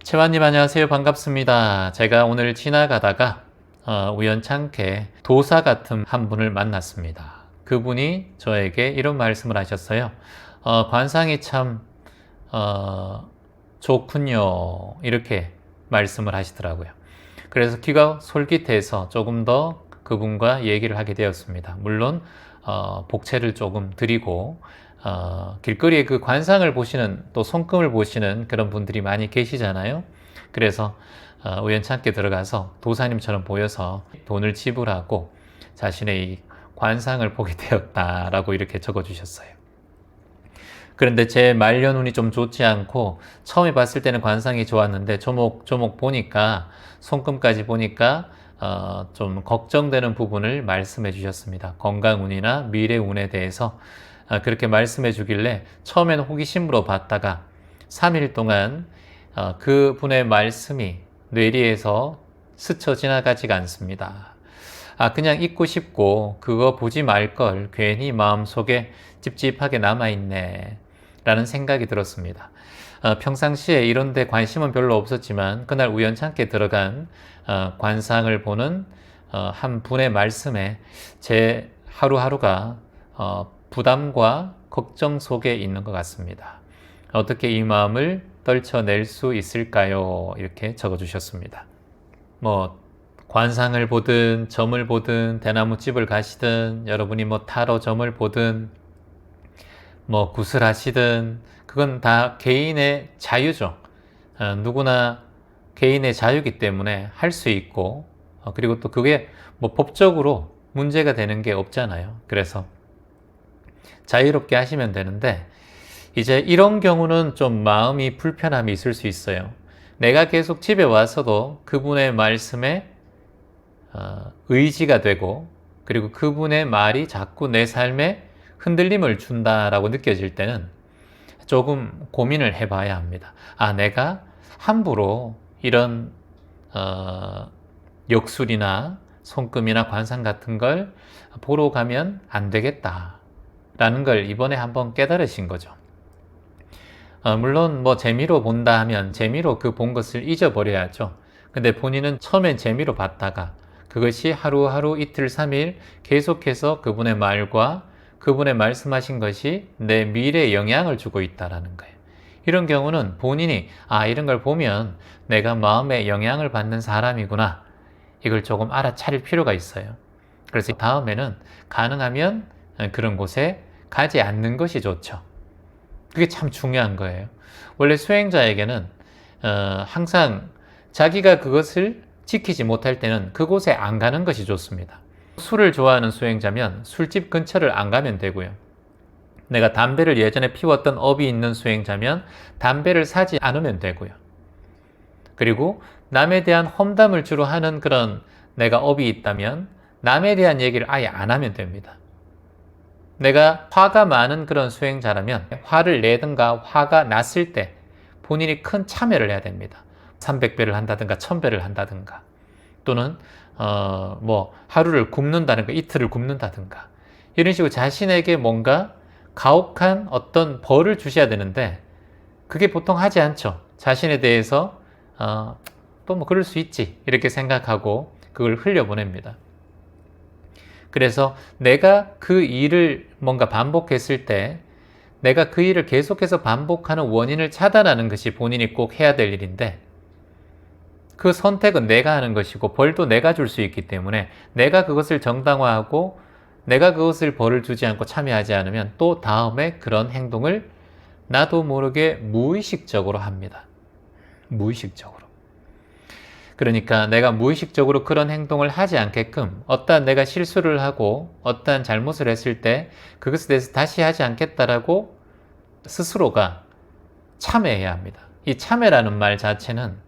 채화님 안녕하세요. 반갑습니다. 제가 오늘 지나가다가 우연찮게 도사 같은 한 분을 만났습니다. 그분이 저에게 이런 말씀을 하셨어요. 관상이 참 좋군요. 이렇게 말씀을 하시더라고요. 그래서 귀가 솔깃해서 조금 더 그분과 얘기를 하게 되었습니다. 물론 복채를 조금 드리고 길거리에 그 관상을 보시는 또 손금을 보시는 그런 분들이 많이 계시잖아요. 그래서 우연찮게 들어가서 도사님처럼 보여서 돈을 지불하고 자신의 이 관상을 보게 되었다라고 이렇게 적어주셨어요. 그런데 제 말년운이 좀 좋지 않고 처음에 봤을 때는 관상이 좋았는데 조목조목 보니까 손금까지 보니까 좀 걱정되는 부분을 말씀해 주셨습니다. 건강운이나 미래운에 대해서 그렇게 말씀해 주길래 처음에는 호기심으로 봤다가 3일 동안 그분의 말씀이 뇌리에서 스쳐 지나가지가 않습니다. 그냥 잊고 싶고 그거 보지 말 걸 괜히 마음속에 찝찝하게 남아있네 라는 생각이 들었습니다. 평상시에 이런 데 관심은 별로 없었지만 그날 우연찮게 들어간 관상을 보는 한 분의 말씀에 제 하루하루가 부담과 걱정 속에 있는 것 같습니다. 어떻게 이 마음을 떨쳐낼 수 있을까요? 이렇게 적어주셨습니다. 관상을 보든 점을 보든 대나무집을 가시든 여러분이 타로점을 보든 구슬하시든 그건 다 개인의 자유죠. 누구나 개인의 자유이기 때문에 할 수 있고 그리고 또 그게 법적으로 문제가 되는 게 없잖아요. 그래서 자유롭게 하시면 되는데 이제 이런 경우는 좀 마음이 불편함이 있을 수 있어요. 내가 계속 집에 와서도 그분의 말씀에 의지가 되고 그리고 그분의 말이 자꾸 내 삶에 흔들림을 준다라고 느껴질 때는 조금 고민을 해봐야 합니다. 내가 함부로 이런 역술이나 손금이나 관상 같은 걸 보러 가면 안 되겠다라는 걸 이번에 한번 깨달으신 거죠. 물론 재미로 본다 하면 재미로 그 본 것을 잊어버려야죠. 근데 본인은 처음엔 재미로 봤다가 그것이 하루하루 이틀 삼일 계속해서 그분의 말과 그분의 말씀하신 것이 내 미래에 영향을 주고 있다는 거예요. 이런 경우는 본인이 이런 걸 보면 내가 마음에 영향을 받는 사람이구나 이걸 조금 알아차릴 필요가 있어요. 그래서 다음에는 가능하면 그런 곳에 가지 않는 것이 좋죠. 그게 참 중요한 거예요. 원래 수행자에게는 항상 자기가 그것을 지키지 못할 때는 그곳에 안 가는 것이 좋습니다. 술을 좋아하는 수행자면 술집 근처를 안 가면 되고요. 내가 담배를 예전에 피웠던 업이 있는 수행자면 담배를 사지 않으면 되고요. 그리고 남에 대한 험담을 주로 하는 그런 내가 업이 있다면 남에 대한 얘기를 아예 안 하면 됩니다. 내가 화가 많은 그런 수행자라면 화를 내든가 화가 났을 때 본인이 큰 참여를 해야 됩니다. 300배를 한다든가 1000배를 한다든가 또는 하루를 굶는다든가 이틀을 굶는다든가 이런 식으로 자신에게 뭔가 가혹한 어떤 벌을 주셔야 되는데 그게 보통 하지 않죠. 자신에 대해서 또 그럴 수 있지 이렇게 생각하고 그걸 흘려보냅니다. 그래서 내가 그 일을 뭔가 반복했을 때 내가 그 일을 계속해서 반복하는 원인을 차단하는 것이 본인이 꼭 해야 될 일인데 그 선택은 내가 하는 것이고 벌도 내가 줄 수 있기 때문에 내가 그것을 정당화하고 내가 그것을 벌을 주지 않고 참여하지 않으면 또 다음에 그런 행동을 나도 모르게 무의식적으로 합니다. 무의식적으로. 그러니까 내가 무의식적으로 그런 행동을 하지 않게끔 어떠한 내가 실수를 하고 어떠한 잘못을 했을 때 그것에 대해서 다시 하지 않겠다라고 스스로가 참회해야 합니다. 이 참회라는 말 자체는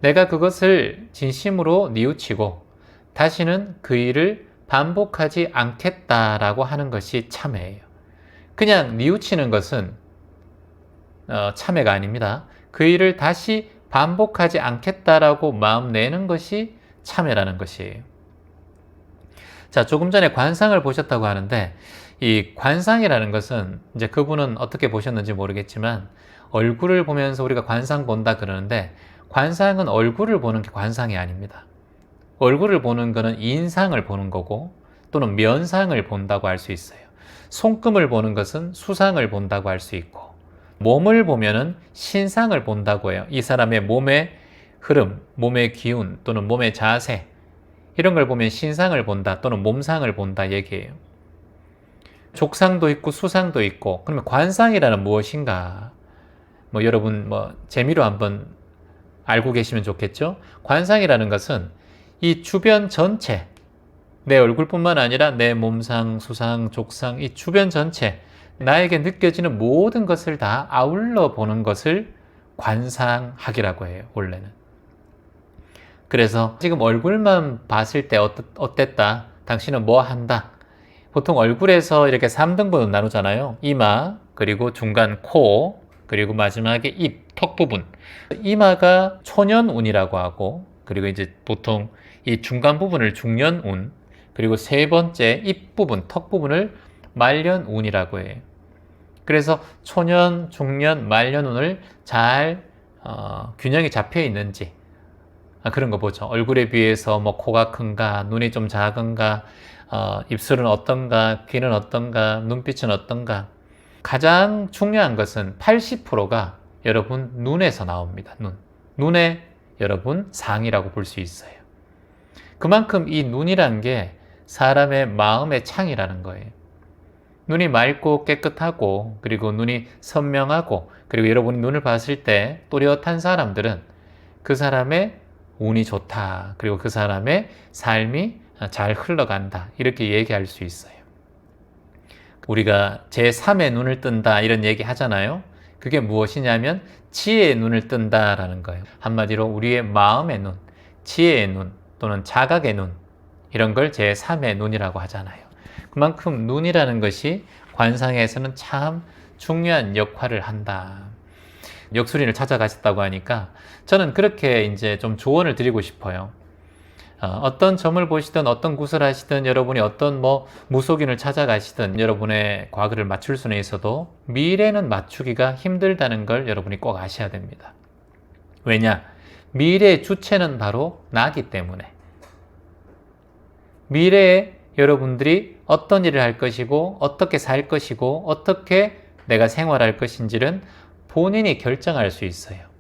내가 그것을 진심으로 뉘우치고 다시는 그 일을 반복하지 않겠다라고 하는 것이 참회예요. 그냥 뉘우치는 것은 참회가 아닙니다. 그 일을 다시 반복하지 않겠다라고 마음 내는 것이 참회라는 것이에요. 자, 조금 전에 관상을 보셨다고 하는데 이 관상이라는 것은 이제 그분은 어떻게 보셨는지 모르겠지만 얼굴을 보면서 우리가 관상 본다 그러는데 관상은 얼굴을 보는 게 관상이 아닙니다. 얼굴을 보는 거는 인상을 보는 거고 또는 면상을 본다고 할 수 있어요. 손금을 보는 것은 수상을 본다고 할 수 있고 몸을 보면은 신상을 본다고 해요. 이 사람의 몸의 흐름, 몸의 기운 또는 몸의 자세 이런 걸 보면 신상을 본다 또는 몸상을 본다 얘기예요. 족상도 있고 수상도 있고 그러면 관상이라는 무엇인가? 여러분 재미로 한번 알고 계시면 좋겠죠? 관상이라는 것은 이 주변 전체 내 얼굴뿐만 아니라 내 몸상, 수상, 족상 이 주변 전체 나에게 느껴지는 모든 것을 다 아울러 보는 것을 관상학이라고 해요. 원래는. 그래서 지금 얼굴만 봤을 때 어땠다? 당신은 뭐 한다? 보통 얼굴에서 이렇게 3등분으로 나누잖아요. 이마, 그리고 중간 코, 그리고 마지막에 입, 턱 부분. 이마가 초년운이라고 하고, 그리고 이제 보통 이 중간 부분을 중년운, 그리고 세 번째 입 부분, 턱 부분을 말년운이라고 해요. 그래서 초년, 중년, 말년운을 잘 균형이 잡혀 있는지 그런 거 보죠. 얼굴에 비해서 코가 큰가, 눈이 좀 작은가, 입술은 어떤가, 귀는 어떤가, 눈빛은 어떤가. 가장 중요한 것은 80%가 여러분 눈에서 나옵니다. 눈에 여러분 상이라고 볼 수 있어요. 그만큼 이 눈이란 게 사람의 마음의 창이라는 거예요. 눈이 맑고 깨끗하고 그리고 눈이 선명하고 그리고 여러분이 눈을 봤을 때 또렷한 사람들은 그 사람의 운이 좋다. 그리고 그 사람의 삶이 잘 흘러간다. 이렇게 얘기할 수 있어요. 우리가 제3의 눈을 뜬다 이런 얘기 하잖아요. 그게 무엇이냐면 지혜의 눈을 뜬다라는 거예요. 한마디로 우리의 마음의 눈, 지혜의 눈 또는 자각의 눈 이런 걸 제3의 눈이라고 하잖아요. 그만큼 눈이라는 것이 관상에서는 참 중요한 역할을 한다. 역술인을 찾아가셨다고 하니까 저는 그렇게 이제 좀 조언을 드리고 싶어요. 어떤 점을 보시든 어떤 굿을 하시든 여러분이 어떤 무속인을 찾아가시든 여러분의 과거를 맞출 수는 있어도 미래는 맞추기가 힘들다는 걸 여러분이 꼭 아셔야 됩니다. 왜냐? 미래의 주체는 바로 나기 때문에. 미래에 여러분들이 어떤 일을 할 것이고 어떻게 살 것이고 어떻게 내가 생활할 것인지는 본인이 결정할 수 있어요.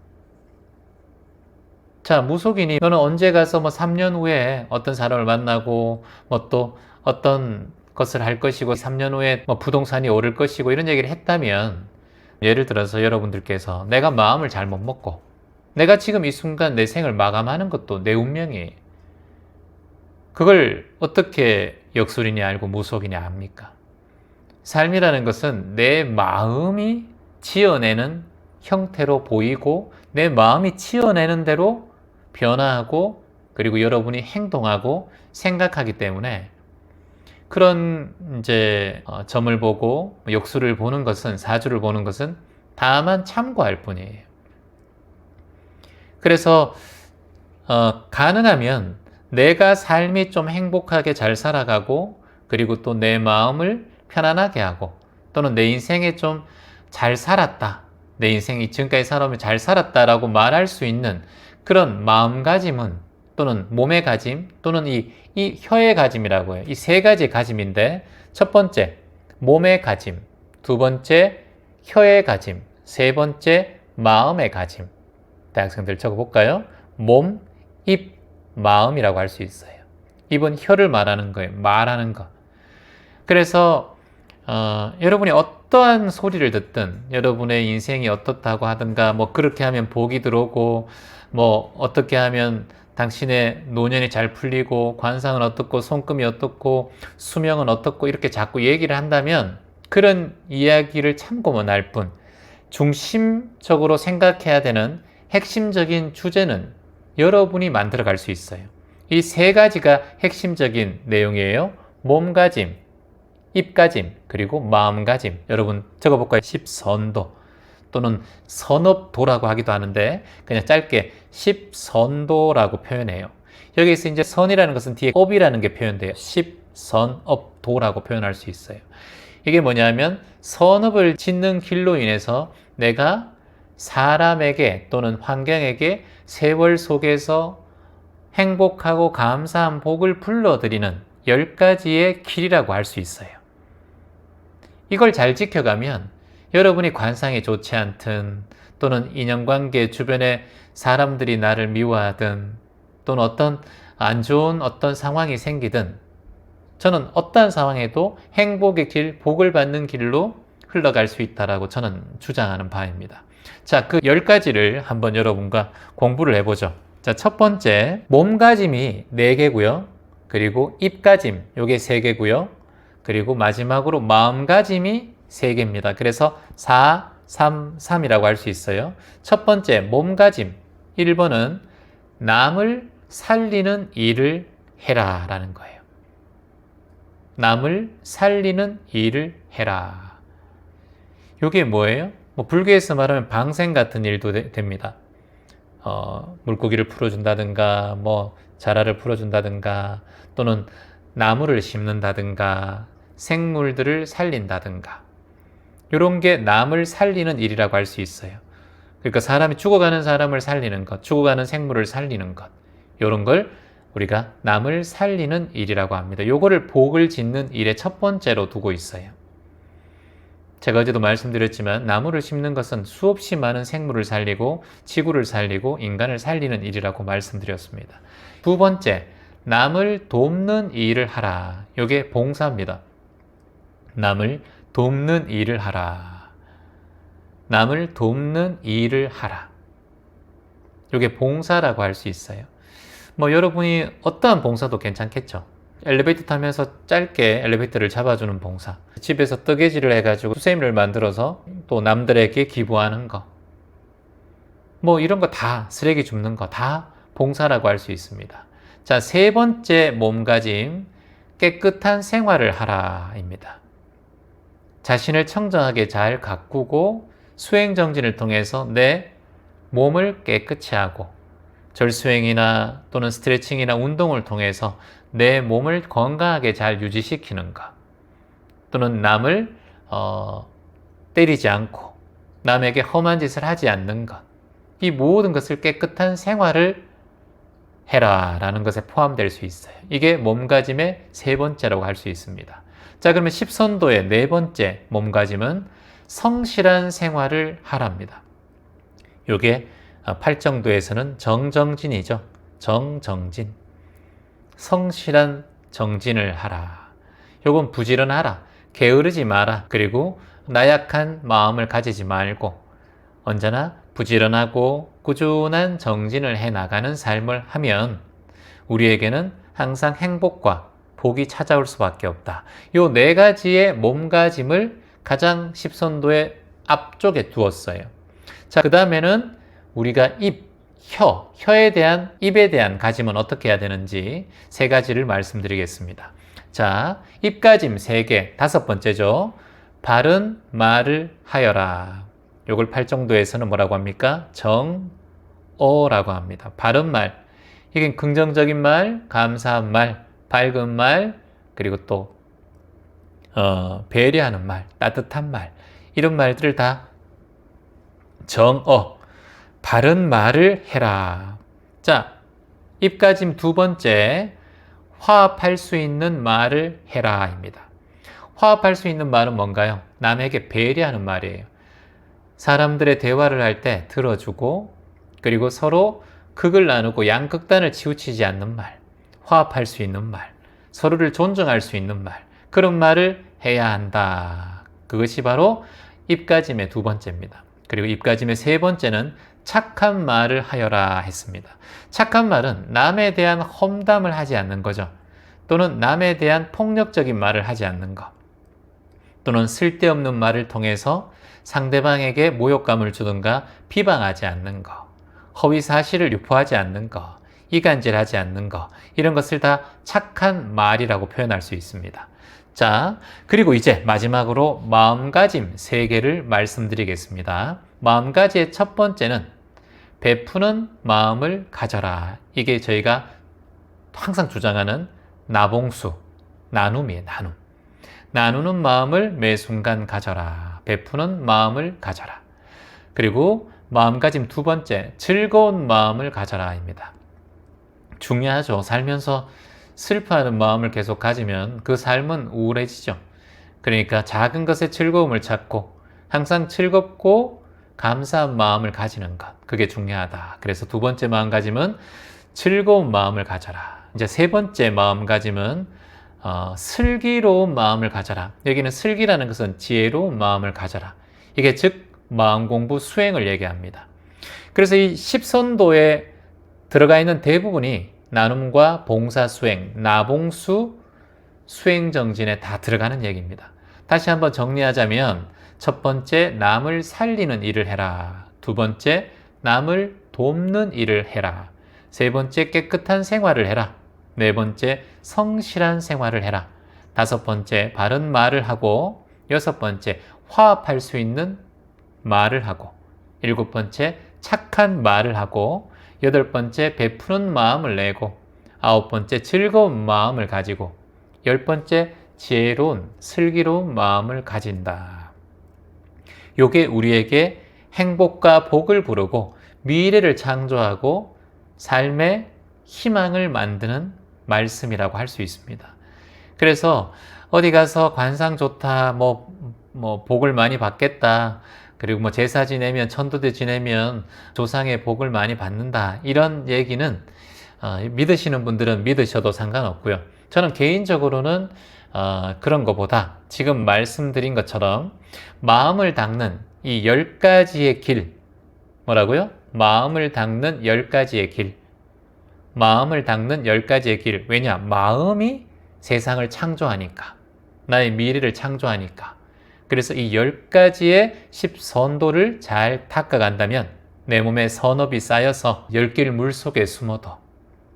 자, 무속인이 너는 언제 가서 3년 후에 어떤 사람을 만나고 또 어떤 것을 할 것이고 3년 후에 부동산이 오를 것이고 이런 얘기를 했다면 예를 들어서 여러분들께서 내가 마음을 잘못 먹고 내가 지금 이 순간 내 생을 마감하는 것도 내 운명이에요. 그걸 어떻게 역술인이 알고 무속인이 압니까? 삶이라는 것은 내 마음이 지어내는 형태로 보이고 내 마음이 지어내는 대로 변화하고 그리고 여러분이 행동하고 생각하기 때문에 그런 이제 점을 보고 역술을 보는 것은 사주를 보는 것은 다만 참고할 뿐이에요. 그래서 가능하면 내가 삶이 좀 행복하게 잘 살아가고 그리고 또 내 마음을 편안하게 하고 또는 내 인생에 좀 잘 살았다. 내 인생이 지금까지 살아오면 잘 살았다라고 말할 수 있는 그런 마음가짐은 또는 몸의 가짐 또는 이 혀의 가짐이라고 해요. 이 세 가지 가짐인데 첫 번째 몸의 가짐, 두 번째 혀의 가짐, 세 번째 마음의 가짐. 대학생들 적어볼까요? 몸, 입, 마음이라고 할 수 있어요. 입은 혀를 말하는 거예요. 말하는 거. 그래서 여러분이 어떠한 소리를 듣든 여러분의 인생이 어떻다고 하든가 그렇게 하면 복이 들어오고 어떻게 하면 당신의 노년이 잘 풀리고 관상은 어떻고 손금이 어떻고 수명은 어떻고 이렇게 자꾸 얘기를 한다면 그런 이야기를 참고만 할 뿐 중심적으로 생각해야 되는 핵심적인 주제는 여러분이 만들어갈 수 있어요. 이 세 가지가 핵심적인 내용이에요. 몸가짐, 입가짐, 그리고 마음가짐. 여러분 적어볼까요? 십선도 또는 선업도라고 하기도 하는데 그냥 짧게 십선도라고 표현해요. 여기서 이제 선이라는 것은 뒤에 업이라는 게 표현돼요. 십선업도라고 표현할 수 있어요. 이게 뭐냐면 선업을 짓는 길로 인해서 내가 사람에게 또는 환경에게 세월 속에서 행복하고 감사한 복을 불러들이는 10가지의 길이라고 할 수 있어요. 이걸 잘 지켜가면 여러분이 관상에 좋지 않든 또는 인연관계 주변에 사람들이 나를 미워하든 또는 어떤 안 좋은 어떤 상황이 생기든 저는 어떠한 상황에도 행복의 길, 복을 받는 길로 흘러갈 수 있다라고 저는 주장하는 바입니다. 자, 그 10가지를 한번 여러분과 공부를 해보죠. 자, 첫 번째, 몸가짐이 4개고요. 그리고 입가짐, 요게 3개고요. 그리고 마지막으로 마음가짐이 3개입니다. 그래서 4, 3, 3이라고 할 수 있어요. 첫 번째, 몸가짐. 1번은 남을 살리는 일을 해라 라는 거예요. 남을 살리는 일을 해라. 요게 뭐예요? 불교에서 말하면 방생 같은 일도 됩니다. 물고기를 풀어준다든가, 자라를 풀어준다든가, 또는 나무를 심는다든가, 생물들을 살린다든가. 이런 게 남을 살리는 일이라고 할 수 있어요. 그러니까 사람이 죽어가는 사람을 살리는 것, 죽어가는 생물을 살리는 것. 이런 걸 우리가 남을 살리는 일이라고 합니다. 요거를 복을 짓는 일의 첫 번째로 두고 있어요. 제가 어제도 말씀드렸지만 나무를 심는 것은 수없이 많은 생물을 살리고 지구를 살리고 인간을 살리는 일이라고 말씀드렸습니다. 두 번째, 남을 돕는 일을 하라. 이게 봉사입니다. 남을 돕는 일을 하라. 남을 돕는 일을 하라. 이게 봉사라고 할 수 있어요. 여러분이 어떠한 봉사도 괜찮겠죠. 엘리베이터 타면서 짧게 엘리베이터를 잡아주는 봉사, 집에서 뜨개질을 해가지고 수세미를 만들어서 또 남들에게 기부하는 거, 이런 거 다, 쓰레기 줍는 거 다 봉사라고 할 수 있습니다. 자, 세 번째 몸가짐, 깨끗한 생활을 하라입니다. 자신을 청정하게 잘 가꾸고 수행정진을 통해서 내 몸을 깨끗이 하고 절수행이나 또는 스트레칭이나 운동을 통해서 내 몸을 건강하게 잘 유지시키는 것, 또는 남을 때리지 않고 남에게 험한 짓을 하지 않는 것, 이 모든 것을 깨끗한 생활을 해라 라는 것에 포함될 수 있어요. 이게 몸가짐의 세 번째라고 할 수 있습니다. 자, 그러면 십선도의 네 번째 몸가짐은 성실한 생활을 하랍니다. 요게 팔정도에서는 정정진이죠. 정정진. 성실한 정진을 하라. 요건 부지런하라. 게으르지 마라. 그리고 나약한 마음을 가지지 말고 언제나 부지런하고 꾸준한 정진을 해나가는 삶을 하면 우리에게는 항상 행복과 복이 찾아올 수밖에 없다. 요 네 가지의 몸가짐을 가장 십선도의 앞쪽에 두었어요. 자, 그 다음에는 우리가 입에 대한 가짐은 어떻게 해야 되는지 세 가지를 말씀드리겠습니다. 자, 입가짐 3개, 5번째죠. 바른 말을 하여라. 요걸 팔정도에서는 뭐라고 합니까? 정어라고 합니다. 바른 말. 이게 긍정적인 말, 감사한 말, 밝은 말, 그리고 또 배려하는 말, 따뜻한 말, 이런 말들을 다 정어, 바른 말을 해라. 자, 입가짐 2번째, 화합할 수 있는 말을 해라입니다. 화합할 수 있는 말은 뭔가요? 남에게 배려하는 말이에요. 사람들의 대화를 할 때 들어주고, 그리고 서로 극을 나누고 양극단을 치우치지 않는 말, 화합할 수 있는 말, 서로를 존중할 수 있는 말, 그런 말을 해야 한다. 그것이 바로 입가짐의 2번째입니다. 그리고 입가짐의 3번째는 착한 말을 하여라 했습니다. 착한 말은 남에 대한 험담을 하지 않는 거죠. 또는 남에 대한 폭력적인 말을 하지 않는 것, 또는 쓸데없는 말을 통해서 상대방에게 모욕감을 주든가 비방하지 않는 것, 허위 사실을 유포하지 않는 것, 이간질하지 않는 것, 이런 것을 다 착한 말이라고 표현할 수 있습니다. 자, 그리고 이제 마지막으로 마음가짐 3개를 말씀드리겠습니다. 마음가짐의 첫 번째는 베푸는 마음을 가져라. 이게 저희가 항상 주장하는 나봉수, 나눔이에요. 나눔. 나누는 마음을 매 순간 가져라. 베푸는 마음을 가져라. 그리고 마음가짐 두 번째, 즐거운 마음을 가져라입니다. 중요하죠. 살면서 슬퍼하는 마음을 계속 가지면 그 삶은 우울해지죠. 그러니까 작은 것에 즐거움을 찾고 항상 즐겁고 감사한 마음을 가지는 것, 그게 중요하다. 그래서 두 번째 마음가짐은 즐거운 마음을 가져라. 이제 세 번째 마음가짐은 슬기로운 마음을 가져라. 여기는 슬기라는 것은 지혜로운 마음을 가져라. 이게 즉 마음 공부 수행을 얘기합니다. 그래서 이 10선도에 들어가 있는 대부분이 나눔과 봉사 수행, 나봉수 수행 정진에 다 들어가는 얘기입니다. 다시 한번 정리하자면 첫 번째, 남을 살리는 일을 해라. 두 번째, 남을 돕는 일을 해라. 세 번째, 깨끗한 생활을 해라. 네 번째, 성실한 생활을 해라. 다섯 번째, 바른 말을 하고, 여섯 번째, 화합할 수 있는 말을 하고, 일곱 번째, 착한 말을 하고, 여덟 번째, 베푸는 마음을 내고, 아홉 번째, 즐거운 마음을 가지고, 열 번째, 지혜로운, 슬기로운 마음을 가진다. 요게 우리에게 행복과 복을 부르고 미래를 창조하고 삶의 희망을 만드는 말씀이라고 할 수 있습니다. 그래서 어디 가서 관상 좋다, 복을 많이 받겠다, 그리고 제사 지내면, 천도제 지내면 조상의 복을 많이 받는다, 이런 얘기는 믿으시는 분들은 믿으셔도 상관없고요. 저는 개인적으로는 그런 것보다 지금 말씀드린 것처럼 마음을 닦는 이 10가지의 길, 뭐라고요? 마음을 닦는 10가지의 길. 마음을 닦는 10가지의 길. 왜냐? 마음이 세상을 창조하니까. 나의 미래를 창조하니까. 그래서 이 10가지의 10선도를 잘 닦아간다면 내 몸에 선업이 쌓여서 10길 물속에 숨어도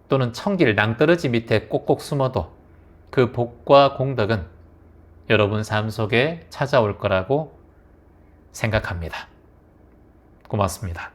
또는 1000길 낭떠러지 밑에 꼭꼭 숨어도 그 복과 공덕은 여러분 삶 속에 찾아올 거라고 생각합니다. 고맙습니다.